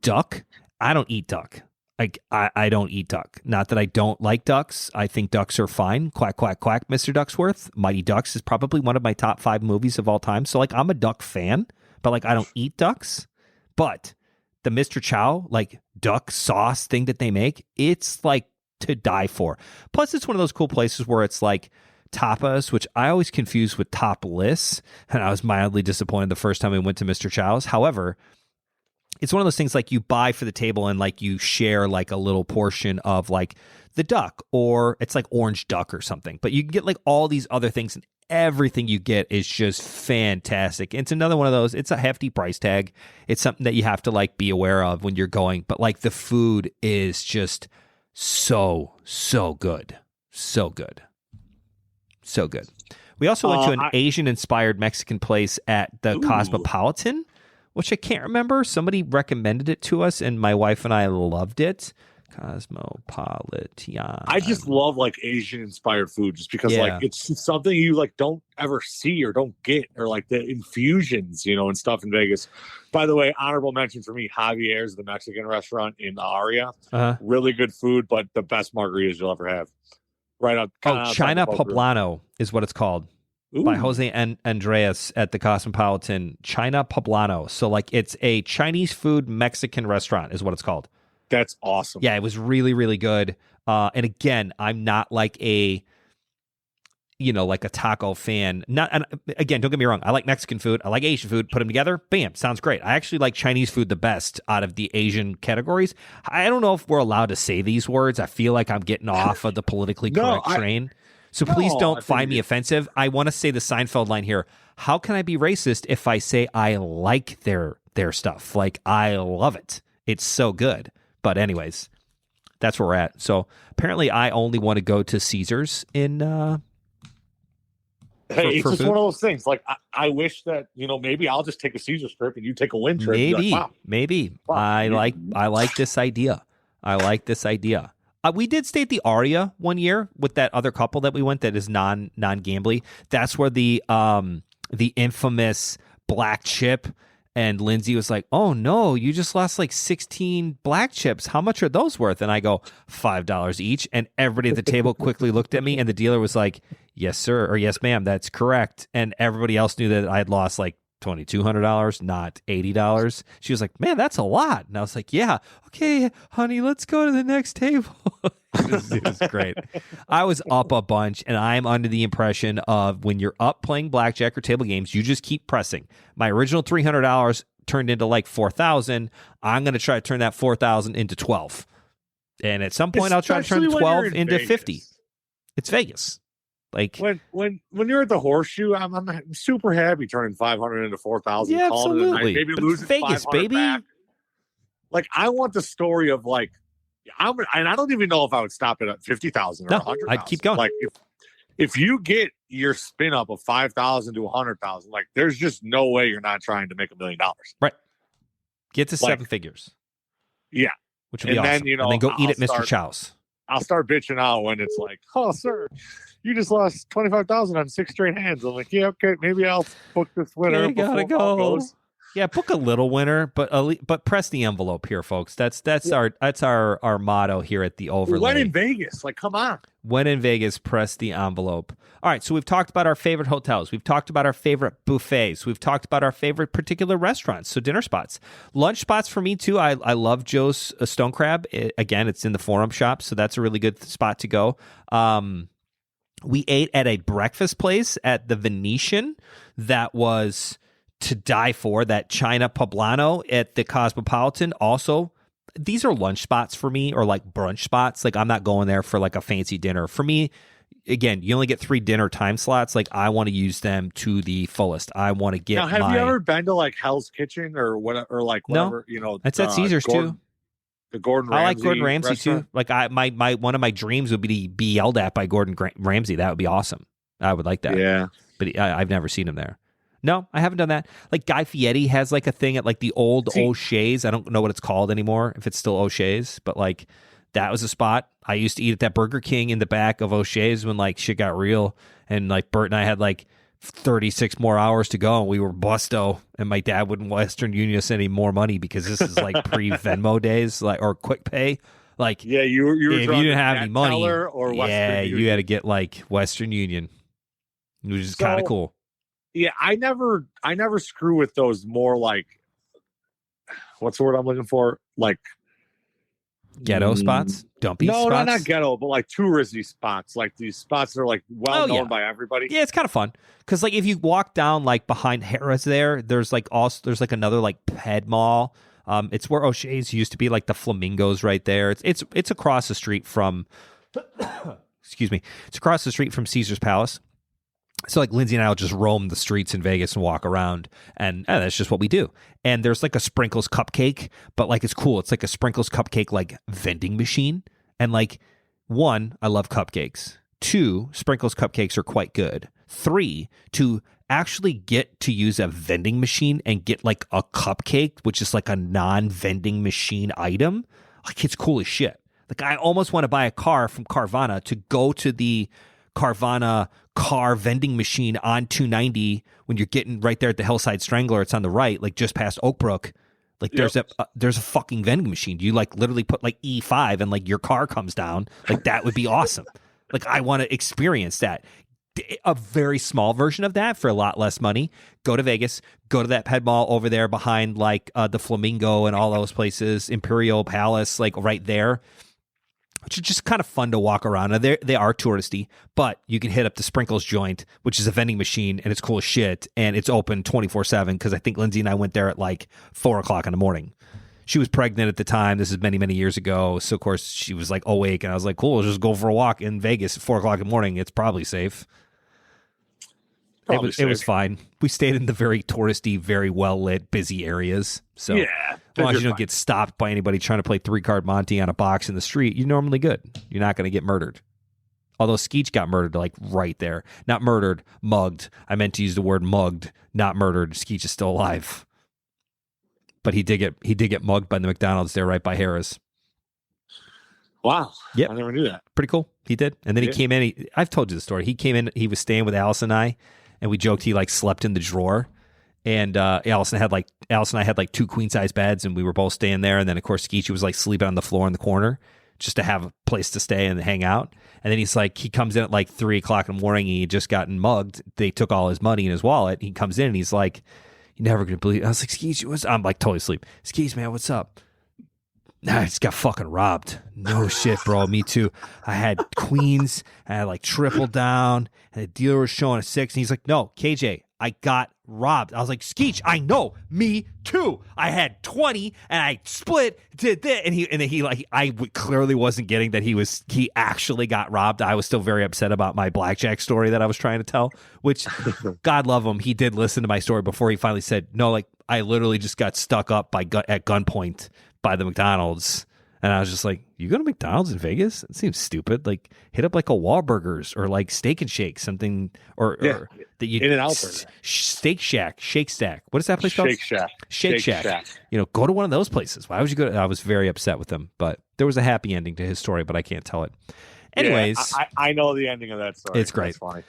duck. I don't eat duck. Like, I don't eat duck. Not that I don't like ducks. I think ducks are fine. Quack, quack, quack, Mr. Ducksworth. Mighty Ducks is probably one of my top 5 movies of all time. So, like, I'm a duck fan, but, like, I don't eat ducks. But the Mr. Chow, like, duck sauce thing that they make, it's, like, to die for. Plus, it's one of those cool places where it's, like, tapas, which I always confuse with topless. And I was mildly disappointed the first time we went to Mr. Chow's. However, it's one of those things like you buy for the table and like you share like a little portion of like the duck, or it's like orange duck or something. But you can get like all these other things, and everything you get is just fantastic. It's another one of those. It's a hefty price tag. It's something that you have to like be aware of when you're going. But like the food is just so good. So good. So good. We also went to an Asian-inspired Mexican place at the Cosmopolitan, which I can't remember. Somebody recommended it to us, and my wife and I loved it. Cosmopolitan. I just love like Asian-inspired food, just because like it's something you like don't ever see or don't get, or like the infusions, you know, and stuff in Vegas. By the way, honorable mention for me, Javier's, the Mexican restaurant in the Aria. Really good food, but the best margaritas you'll ever have. Right up. China Poblano is what it's called. Ooh. By Jose and Andreas at the Cosmopolitan. China Poblano. So like it's a Chinese food Mexican restaurant is what it's called. That's awesome. Yeah, it was really, really good. And again, I'm not like a, you know, like a taco fan. And again, don't get me wrong. I like Mexican food. I like Asian food. Put them together. Bam. Sounds great. I actually like Chinese food the best out of the Asian categories. I don't know if we're allowed to say these words. I feel like I'm getting off of the politically correct train. So please don't find me offensive. I want to say the Seinfeld line here. How can I be racist if I say I like their stuff? Like, I love it. It's so good. But anyways, that's where we're at. So apparently I only want to go to Caesars in... Hey, it's just one of those things. Like, I wish that, you know, maybe I'll just take a Caesars trip and you take a Wynn trip. Maybe, like, wow. maybe. Wow. I like this idea. I like this idea. We did stay at the Aria one year with that other couple that we went that is non-gambly. That's where the infamous black chip, and Lindsay was like, "Oh no, you just lost like 16 black chips. How much are those worth?" And I go, $5 each. And everybody at the table quickly looked at me, and the dealer was like, "Yes, sir," or "Yes, ma'am, that's correct." And everybody else knew that I had lost like $2,200, not $80. She was like, "Man, that's a lot." And I was like, "Yeah, okay, honey, let's go to the next table." It was great. I was up a bunch, and I'm under the impression of when you're up playing blackjack or table games, you just keep pressing. My original $300 turned into like $4,000. I'm going to try to turn that $4,000 into 12, and at some point, I'll try to turn 12 into Vegas. 50. It's Vegas. Like when you're at the Horseshoe, I'm super happy turning 500 into 4,000. Yeah, absolutely. Maybe losing Vegas, baby. Back. Like, I want the story of like, and I don't even know if I would stop it at 50,000 or 100,000. I'd keep going. Like if you get your spin up of 5,000 to 100,000, like there's just no way you're not trying to make $1 million. Right. Get to 7 figures. Yeah. Which would be awesome. Then, you know, and then go eat at Mr. Chow's. I'll start bitching out when it's like, "Oh, sir, you just lost 25,000 on 6 straight hands." I'm like, "Yeah, okay, maybe I'll book this winner." You gotta go. Yeah, book a little winner, but press the envelope here, folks. That's our motto here at the Overlay. When in Vegas, like, come on. When in Vegas, press the envelope. All right, so we've talked about our favorite hotels. We've talked about our favorite buffets. We've talked about our favorite particular restaurants, so dinner spots. Lunch spots for me, too. I love Joe's Stone Crab. Again, it's in the Forum Shop, so that's a really good spot to go. We ate at a breakfast place at the Venetian that was to die for, that China Poblano at the Cosmopolitan. Also, these are lunch spots for me, or like brunch spots. Like, I'm not going there for like a fancy dinner. For me, again, you only get 3 dinner time slots. Like, I want to use them to the fullest. I want to get. Now, have you ever been to like Hell's Kitchen or whatever, or like whatever? No, you know, that's at Caesars too. The Gordon Ramsay. I like Gordon Ramsay restaurant. too. Like, my one of my dreams would be to be yelled at by Gordon Ramsay. That would be awesome. I would like that. Yeah, but I've never seen him there. No, I haven't done that. Like, Guy Fieri has like a thing at like the old O'Shea's. I don't know what it's called anymore, if it's still O'Shea's, but like that was a spot. I used to eat at that Burger King in the back of O'Shea's when like shit got real, and like Bert and I had like 36 more hours to go, and we were busto, and my dad wouldn't Western Union us any more money because this is like pre-Venmo days, like, or Quick Pay. Like, Yeah, you were if you drawing didn't the have Net any money, Teller or Western you Union. had to get like Western Union, which is kind of cool. Yeah, I never screw with those more like, what's the word I'm looking for? Like Ghetto spots, dumpy no, spots. not ghetto, but like touristy spots, like these spots that are like well known by everybody. Yeah, it's kind of fun because like if you walk down like behind Harrah's there's like another like Ped Mall. It's where O'Shea's used to be, like the Flamingos right there. It's across the street from excuse me. It's across the street from Caesar's Palace. So like Lindsay and I will just roam the streets in Vegas and walk around, and that's just what we do. And there's like a Sprinkles cupcake, but like it's cool. It's like a Sprinkles cupcake like vending machine. And like, 1, I love cupcakes. 2, Sprinkles cupcakes are quite good. 3, to actually get to use a vending machine and get like a cupcake, which is like a non-vending machine item, like it's cool as shit. Like I almost want to buy a car from Carvana to go to the Carvana car vending machine on 290 when you're getting right there at the Hillside Strangler. It's on the right, like just past Oakbrook. Like there's a fucking vending machine. You like literally put like E5 and like your car comes down. Like that would be awesome. Like I want to experience that. A very small version of that for a lot less money. Go to Vegas, go to that Ped Mall over there behind like the Flamingo and all those places, Imperial Palace, like right there. Which is just kind of fun to walk around. Now, they are touristy, but you can hit up the Sprinkles joint, which is a vending machine, and it's cool as shit, and it's open 24/7 because I think Lindsay and I went there at like 4 o'clock in the morning. She was pregnant at the time. This is many, many years ago. So, of course, she was like awake, and I was like, cool, let's just go for a walk in Vegas at 4 o'clock in the morning. It's probably safe. It was fine. We stayed in the very touristy, very well-lit, busy areas. So yeah, as long as you don't get stopped by anybody trying to play 3-card Monte on a box in the street, you're normally good. You're not going to get murdered. Although Skeech got murdered like right there. Not murdered, mugged. I meant to use the word mugged, not murdered. Skeech is still alive. But he did get mugged by the McDonald's there right by Harrah's. Wow. Yep. I never knew that. Pretty cool. He did. And then he came in. I've told you the story. He came in. He was staying with Alice and I, and we joked he like slept in the drawer. And Alice and I had like 2 queen size beds, and we were both staying there. And then of course Skeechy was like sleeping on the floor in the corner just to have a place to stay and hang out. And then he comes in at like 3 o'clock in the morning. And he had just gotten mugged. They took all his money in his wallet. He comes in and he's like, "You're never gonna believe it." I was like, "Skeechy, I'm like totally asleep. Skeechy, man, what's up?" Nah, I just got fucking robbed. No shit, bro. Me too. I had queens. I had like triple down. And the dealer was showing a 6. And he's like, "No, KJ, I got robbed." I was like, "Skeech, I know. Me too. I had 20 and I split, did that." And I clearly wasn't getting that he actually got robbed. I was still very upset about my blackjack story that I was trying to tell, which God love him. He did listen to my story before he finally said, "No, like I literally just got stuck up at gunpoint by the McDonald's." And I was just like, "You go to McDonald's in Vegas? It seems stupid. Like hit up like a Wahlburgers or like Steak and Shake, something or that you In and Out Steak Shack, Shake Stack. What is that place called? Shake Shack. Shake Shack. You know, go to one of those places. Why would you go I was very upset with him, but there was a happy ending to his story, but I can't tell it. Anyways, I know the ending of that story. It's great. That's funny.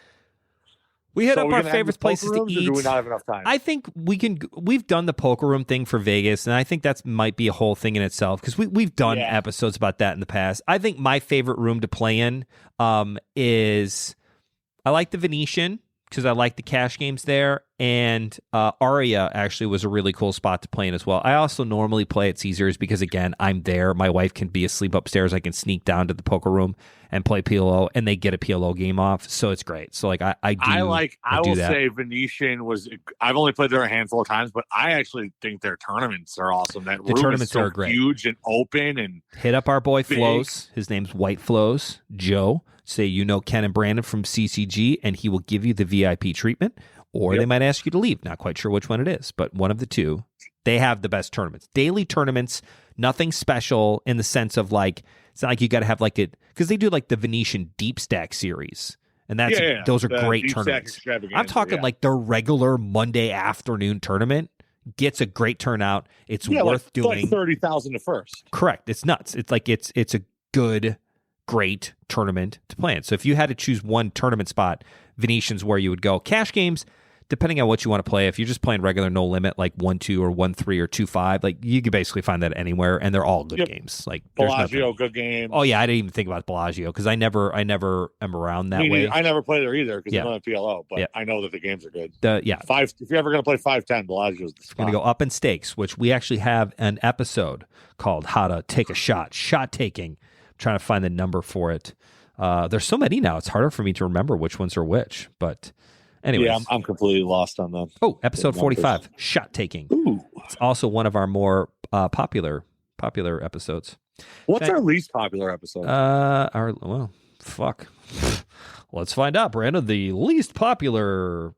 We hit up our favorite places to eat. Do we not have enough time? I think we've done the poker room thing for Vegas, and I think that might be a whole thing in itself because we've done episodes about that in the past. I think my favorite room to play in is I like the Venetian because I like the cash games there, and Aria actually was a really cool spot to play in as well. I also normally play at Caesars because, again, I'm there. My wife can be asleep upstairs. I can sneak down to the poker room and play PLO, and they get a PLO game off, so it's great. So, like, I will say Venetian was. I've only played there a handful of times, but I actually think their tournaments are awesome. That the room tournaments is so are great, huge and open, and hit up our boy big. Flows. His name's White Flows. Joe, say you know Ken and Brandon from CCG, and he will give you the VIP treatment, or they might ask you to leave. Not quite sure which one it is, but one of the two. They have the best tournaments, daily tournaments. Nothing special in the sense of like. It's not like you got to have like it because they do like the Venetian Deep Stack series, and those are great tournaments. I'm talking like the regular Monday afternoon tournament gets a great turnout. It's worth doing. Like 30,000 to first. Correct. It's nuts. It's like it's a good, great tournament to play in. So if you had to choose one tournament spot, Venetian's where you would go. Cash games depending on what you want to play, if you're just playing regular no limit, like 1-2 or 1-3 or 2-5, like you can basically find that anywhere, and they're all good games. Like Bellagio, good game. Oh yeah, I didn't even think about Bellagio because I never am around that way. I never played there either because I'm not a PLO, but I know that the games are good. Five. If you're ever going to play 5-10, Bellagio's the spot. We're going to go up in stakes, which we actually have an episode called "How to Take a Shot," shot taking. I'm trying to find the number for it. There's so many now; it's harder for me to remember which ones are which. But anyways, yeah, I'm completely lost on them. Oh, episode 45, shot taking. Ooh. It's also one of our more popular episodes. What's our least popular episode? Fuck. Let's find out, Brandon. The least popular.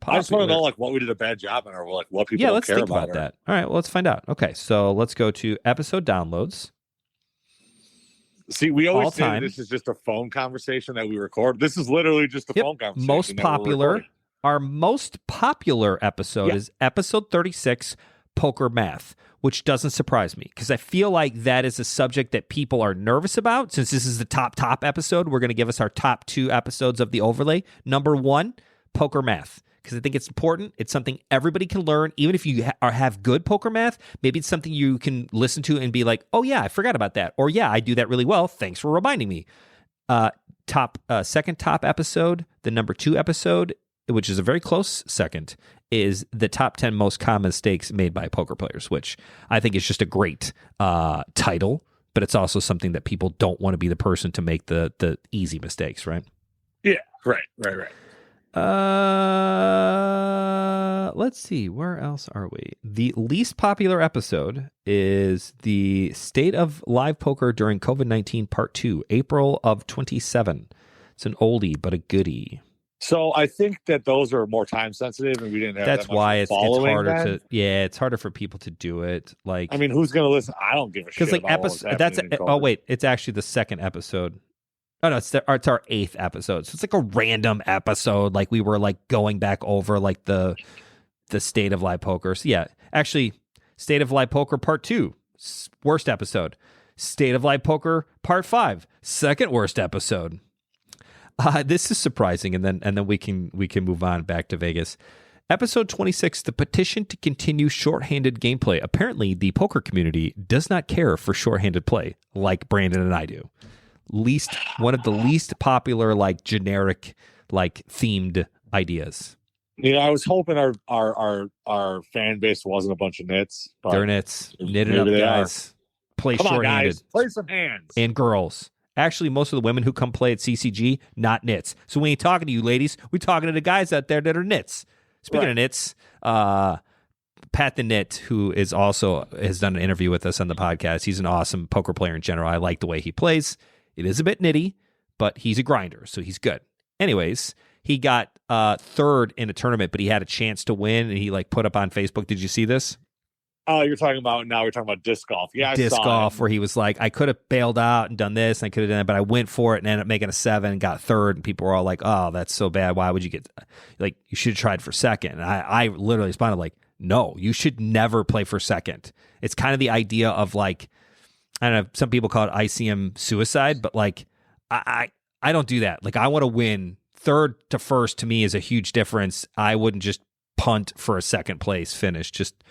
I just want to know, like, what we did a bad job on, or like what people don't care about that. All right, well, let's find out. Okay, so let's go to episode downloads. See, we always say this is just a phone conversation that we record. This is literally just a phone conversation. Most popular. Our most popular episode is episode 36, Poker Math, which doesn't surprise me because I feel like that is a subject that people are nervous about. Since this is the top episode, we're going to give us our top 2 episodes of the overlay. Number 1, Poker Math, because I think it's important. It's something everybody can learn, even if you have good poker math. Maybe it's something you can listen to and be like, oh yeah, I forgot about that. Or yeah, I do that really well. Thanks for reminding me. Second top episode, the number 2 episode, which is a very close second, is the top 10 most common mistakes made by poker players, which I think is just a great title, but it's also something that people don't want to be the person to make the easy mistakes, right? Yeah, right. Let's see, where else are we? The least popular episode is the State of Live Poker During COVID-19 Part 2, April of 27. It's an oldie, but a goodie. So I think that those are more time sensitive, and we didn't have. That's that much why it's harder then. it's harder for people to do it. Like, I mean, who's going to listen? I don't give a shit. Because like it's actually the second episode. Oh no, it's our 8th episode. So it's like a random episode. Like we were like going back over like the State of Live Poker. So yeah, actually, State of Live Poker Part 2, worst episode. State of Live Poker Part 5, second worst episode. This is surprising, and then we can move on back to Vegas. Episode 26, the petition to continue shorthanded gameplay. Apparently, the poker community does not care for shorthanded play like Brandon and I do. One of the least popular, like generic, like themed ideas. You know, I was hoping our fan base wasn't a bunch of nits. They're nits, knitted up guys. Play Come shorthanded. on, guys, play some hands. And girls. Actually, most of the women who come play at CCG, not nits. So we ain't talking to you, ladies. We're talking to the guys out there that are nits. Speaking of nits, Pat the Nit, who has done an interview with us on the podcast. He's an awesome poker player in general. I like the way he plays. It is a bit nitty, but he's a grinder, so he's good. Anyways, he got 3rd in a tournament, but he had a chance to win, and he like put up on Facebook. Did you see this? Oh, we're talking about disc golf. Yeah, disc golf, where he was like, I could have bailed out and done this, and I could have done it, but I went for it and ended up making a 7 and got 3rd, and people were all like, oh, that's so bad. Why would you get, like, you should have tried for 2nd. And I literally responded like, no, you should never play for 2nd. It's kind of the idea of like, I don't know, some people call it ICM suicide, but like, I don't do that. Like, I want to win. 3rd to 1st to me is a huge difference. I wouldn't just punt for a 2nd place finish. Just,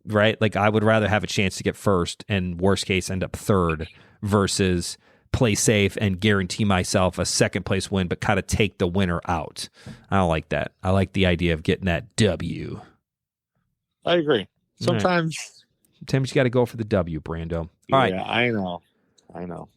right? Like, I would rather have a chance to get 1st and worst case end up 3rd versus play safe and guarantee myself a 2nd place win, but kind of take the winner out. I don't like that. I like the idea of getting that W. I agree. Sometimes you got to go for the W, Brando. All right. Yeah, I know.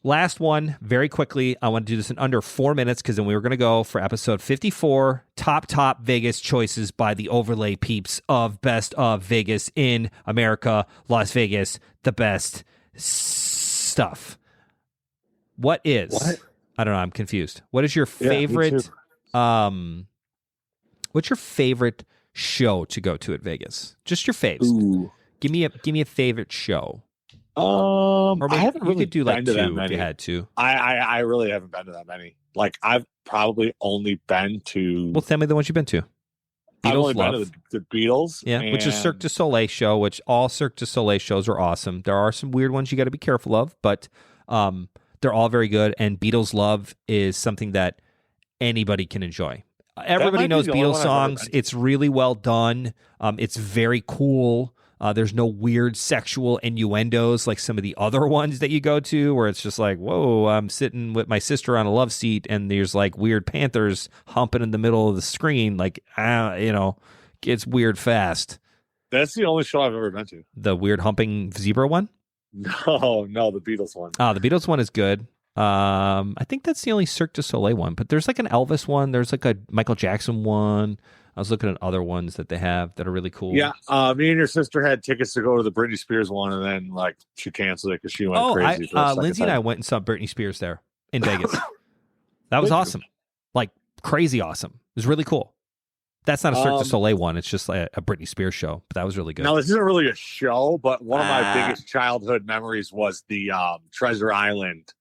Last one, very quickly. I want to do this in under 4 minutes because then we were going to go for episode 54, top Vegas choices by the overlay peeps of Best of Vegas in America, Las Vegas, the best stuff. What? I don't know. I'm confused. What is your favorite? What's your favorite show to go to at Vegas? Just your faves. Ooh. Give me a favorite show. Or maybe I haven't really do like 2 if you had to. I really haven't been to that many. Like, I've probably only been to. Well, tell me the ones you've been to. I've only been to the Beatles. Yeah, which is Cirque du Soleil show, which all Cirque du Soleil shows are awesome. There are some weird ones you got to be careful of, but they're all very good. And Beatles Love is something that anybody can enjoy. Everybody knows the only Beatles one I've ever songs. been to. It's really well done. It's very cool. There's no weird sexual innuendos like some of the other ones that you go to where it's just like, whoa, I'm sitting with my sister on a love seat and there's like weird panthers humping in the middle of the screen. Like, it's weird fast. That's the only show I've ever been to. The weird humping zebra one? No, the Beatles one. The Beatles one is good. I think that's the only Cirque du Soleil one, but there's like an Elvis one. There's like a Michael Jackson one. I was looking at other ones that they have that are really cool. Yeah, me and your sister had tickets to go to the Britney Spears one, and then like she canceled it because she went crazy. Lindsay and I went and saw Britney Spears there in Vegas. That was awesome, like crazy awesome. It was really cool. That's not a Cirque du Soleil one. It's just like a Britney Spears show, but that was really good. Now, this isn't really a show, but one of my biggest childhood memories was the Treasure Island,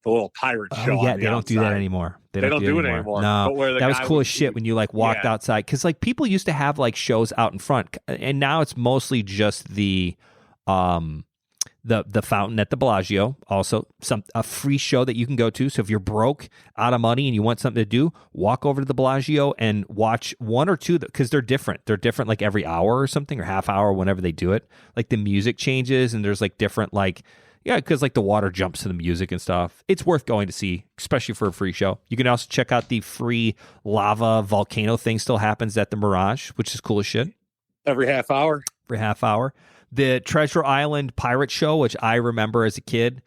the little pirate show. Oh, yeah, they don't do that anymore. They don't do it anymore. No, that was cool as shit when you like walked outside, because like people used to have like shows out in front, and now it's mostly just the fountain at the Bellagio. Also, a free show that you can go to. So if you're broke, out of money, and you want something to do, walk over to the Bellagio and watch one or two, because they're different. They're different like every hour or something, or half hour whenever they do it. Like the music changes, and there's like different like. Yeah, because like the water jumps to the music and stuff. It's worth going to see, especially for a free show. You can also check out the free lava volcano thing still happens at the Mirage, which is cool as shit. Every half hour. The Treasure Island pirate show, which I remember as a kid,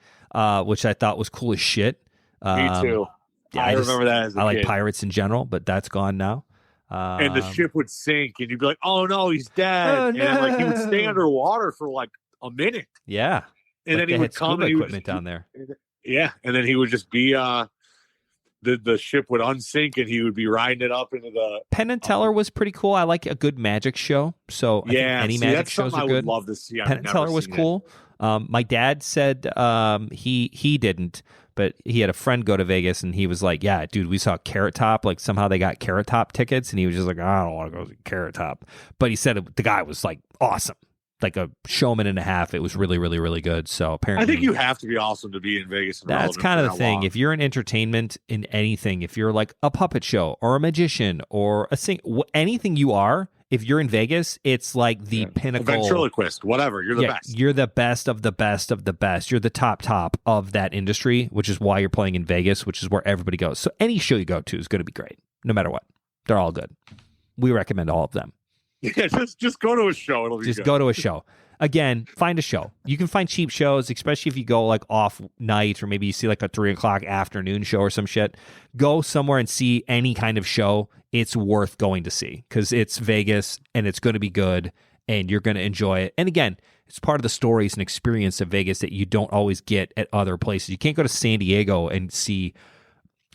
which I thought was cool as shit. Me too. Yeah, I remember that as a kid. I like pirates in general, but that's gone now. And the ship would sink, and you'd be like, "Oh no, he's dead!" Oh, and then, like he would stay underwater for like a minute. Yeah. And like then he would come and equipment down there. Yeah, and then he would just be the ship would unsink and he would be riding it up into the Penn and Teller was pretty cool. I like a good magic show. So I think any magic shows are good. I would love to see. Penn and Teller was cool. My dad said he didn't, but he had a friend go to Vegas and he was like, yeah, dude, we saw Carrot Top. Like somehow they got Carrot Top tickets and he was just like, I don't want to go see Carrot Top. But he said the guy was like awesome. Like a showman and a half. It was really, really, really good. So apparently, I think you have to be awesome to be in Vegas. And that's kind of the thing. If you're in entertainment in anything, if you're like a puppet show or a magician or anything you are, if you're in Vegas, it's like the pinnacle. A ventriloquist, whatever. You're the best. You're the best of the best of the best. You're the top of that industry, which is why you're playing in Vegas, which is where everybody goes. So any show you go to is going to be great, no matter what. They're all good. We recommend all of them. Yeah, just go to a show. It'll be just good. Go to a show. Again, find a show. You can find cheap shows, especially if you go like off night or maybe you see like a 3:00 afternoon show or some shit. Go somewhere and see any kind of show. It's worth going to see because it's Vegas and it's going to be good and you're going to enjoy it. And again, it's part of the stories and experience of Vegas that you don't always get at other places. You can't go to San Diego and see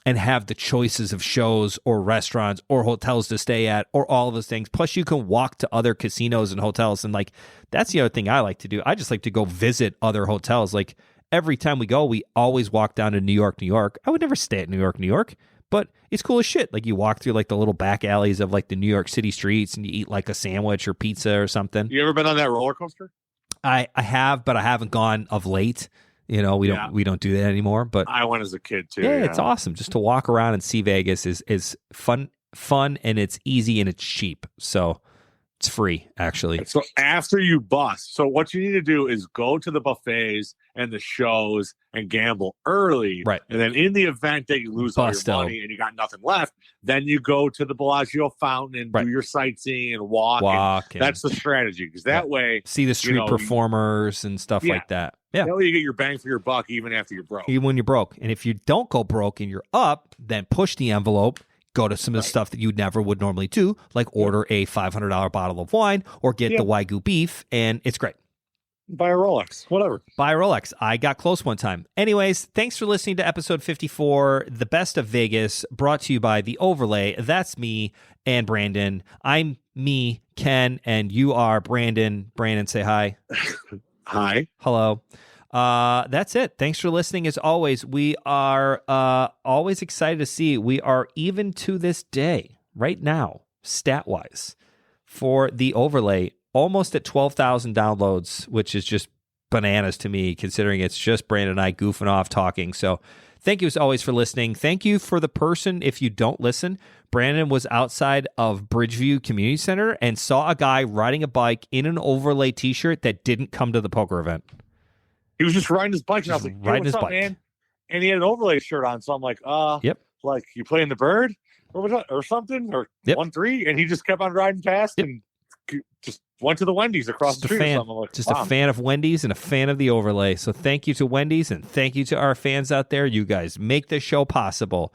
and have the choices of shows or restaurants or hotels to stay at or all of those things. Plus, you can walk to other casinos and hotels. And like, that's the other thing I like to do. I just like to go visit other hotels. Like every time we go, we always walk down to New York, New York. I would never stay at New York, New York, but it's cool as shit. Like you walk through like the little back alleys of like the New York City streets and you eat like a sandwich or pizza or something. You ever been on that roller coaster? I have, but I haven't gone of late. You know, we don't do that anymore. But I went as a kid too. Yeah, it's awesome. Just to walk around and see Vegas is fun, and it's easy and it's cheap. So it's free, actually. So after you bust, so what you need to do is go to the buffets and the shows and gamble early. Right. And then in the event that you lose all your money and you got nothing left, then you go to the Bellagio fountain and do your sightseeing and walk. And that's the strategy because that way see the street performers and stuff like that. Yeah. That way you get your bang for your buck even after you're broke. Even when you're broke. And if you don't go broke and you're up, then push the envelope. Go to some of the stuff that you never would normally do, like order a $500 bottle of wine or get the Wagyu beef, and it's great. Buy a Rolex, whatever. Buy a Rolex. I got close one time. Anyways, thanks for listening to episode 54, The Best of Vegas, brought to you by The Overlay. That's me and Brandon. I'm me, Ken, and you are Brandon. Brandon, say hi. Hi. Hello. That's it. Thanks for listening. As always, we are always excited to see. We are even to this day, right now, stat-wise, for The Overlay, almost at 12,000 downloads, which is just bananas to me, considering it's just Brandon and I goofing off talking. So Thank you as always for listening. Thank you for the person, if you don't listen. Brandon was outside of Bridgeview Community Center and saw a guy riding a bike in an Overlay t-shirt that didn't come to the poker event. He was just riding his bike, and I was like, hey, what's up, man? And he had an Overlay shirt on, so I'm like, yep. Like, you playing the bird or something, or 1-3? And he just kept on riding past and just went to the Wendy's across the street or something. Like, just a fan of Wendy's and a fan of the Overlay. So thank you to Wendy's and thank you to our fans out there. You guys make this show possible.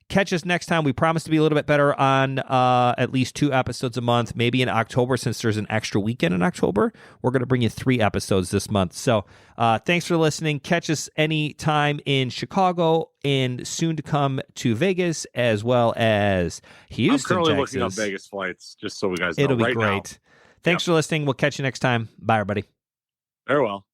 Catch us next time. We promise to be a little bit better on at least 2 episodes a month, maybe in October, since there's an extra weekend in October. We're going to bring you 3 episodes this month. So thanks for listening. Catch us anytime in Chicago and soon to come to Vegas, as well as Houston, I'm currently Texas. looking up Vegas flights, just so we guys know. It'll be right great. Now. Thanks for listening. We'll catch you next time. Bye, everybody. Very well.